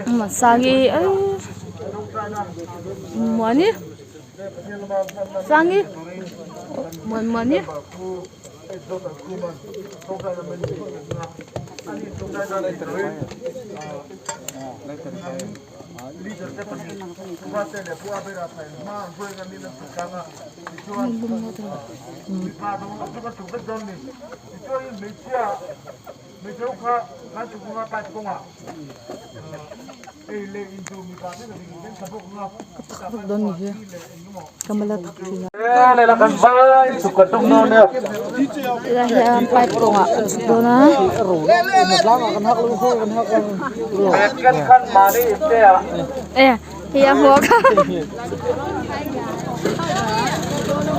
mà sangi ấy muốn nhỉ sangi muốn nhỉ don ni kamala thakthi này là cần vai sụp cật trong non nè la hian pipe ko nga dona cần khăn mà đi thế à e hiya ho ka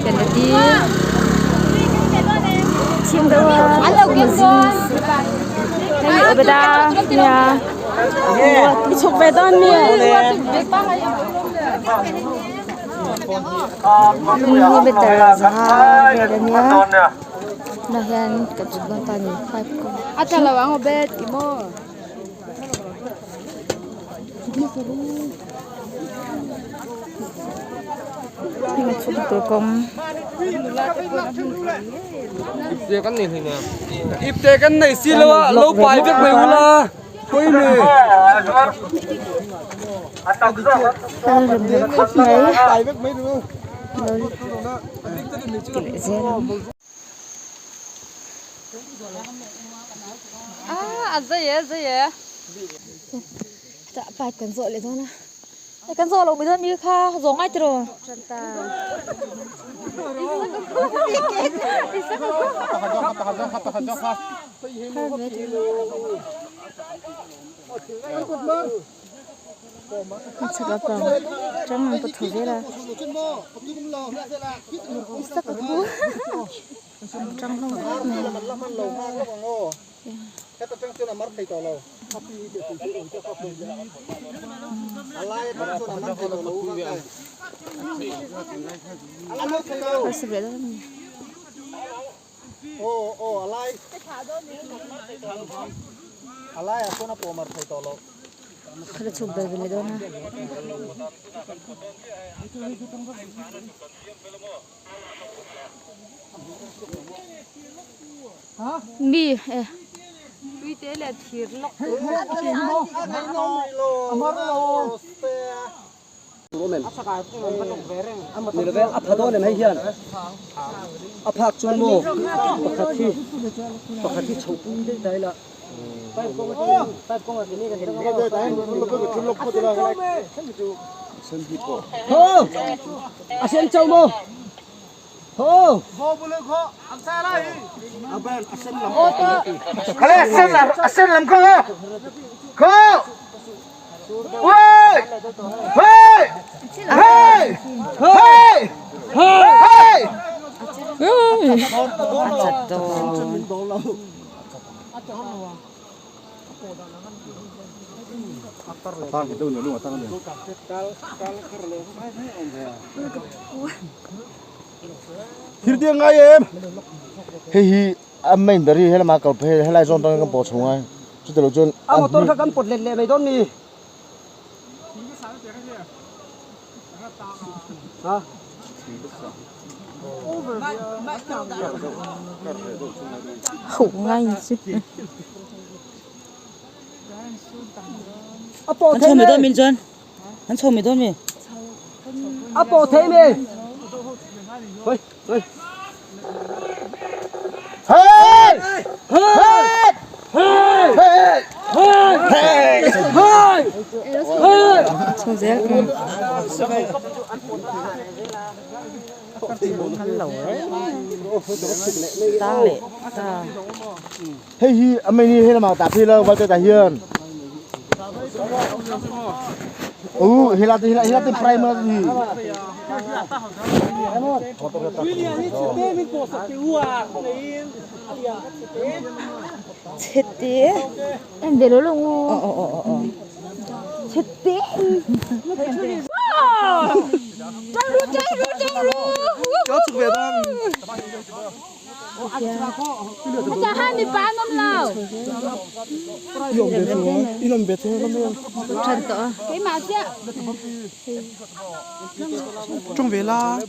cái này đi chim đâu anh đâu kia rồi hay ở bên đó nha đi chụp về đó nè ini betul sah bedanya nah yang kecuali tanya five ko ada lawang obet imo ini cukup berkom Ipte kan này nè ipte kan này xí lâu bài việc mày hula thôi nè kalau lebih baik bài việc mấy đứa dễ tak apa kan zo le dona kan zo lo bidon mi kha zo ngai tro Chắc là còn chẳng một thử thế là sắc ở cũ trong không Kalau coba beli dona. Mi Tuy thế là thiệt lắm. Nila kaya apado na may hiyan. Apak chun mo. Pakati chopun din dahil la. Ho! Asen chow mo. Ho! Ho bule kho. Amsa lai. Aben asen lam. Kale asen lam kho kho Hey! Hey! Hey! Hey! Hey! Hirdia ngay em. Hi am main beri hela ma kal phe hela zon tang kan po chunga. Chu te lo chun. Am ton ka kan pot le le mai don ni. Ha. Khủng ngay chứ. Anh cho mày đón mình chân. Anh cho mày đón mình. Apo thế mi. Thôi, thôi. Hey! Hey! Hey! Hey! Hey! Hey! Hey! Cho dễ. Ta lệ. Ta. Hey hi, ameni hela ma ta phi lo ba ta hiền. Hela te primer gì. Chết tía. Em về lối luôn. Chết tía. Cháu Chốt về đó. hai đi bán nôm lao. 이놈 몇 해? Trần tổ. Cái mà chứ? 좀 왜라?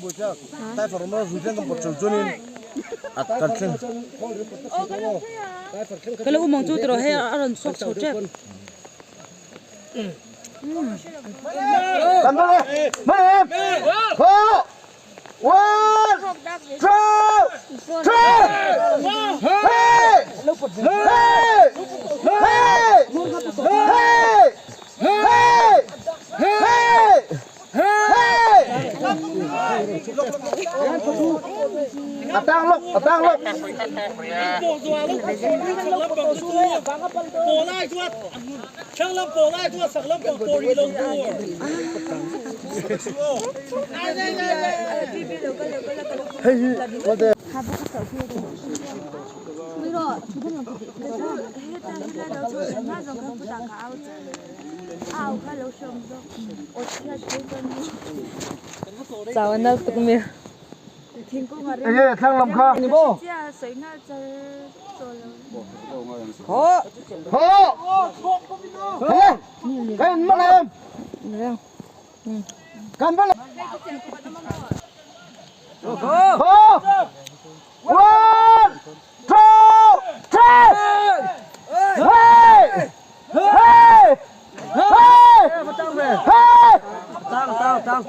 tại phải mà rủi ro một chỗ cho nên cần chân. cái lúc mong chú rồi hay ăn sốt sốt chết Cầm lên đi. Mấy em. Ho. One. Two. Three. Hey. Hey. Hey. Hey. Hey. Hey. Atang lúc. Bộ lại chuột, chẳng lâm bộ lại chuột, sẵn lâm bộ đi lông vua. Chào anh đâu tụi mình. Anh ơi, thằng làm kho. Đi bộ. Ho. Hey. Cái mất em. Được. Cầm vào. Ho. One. Two. Three. Hey. Hey. Hey. Hey. Tao.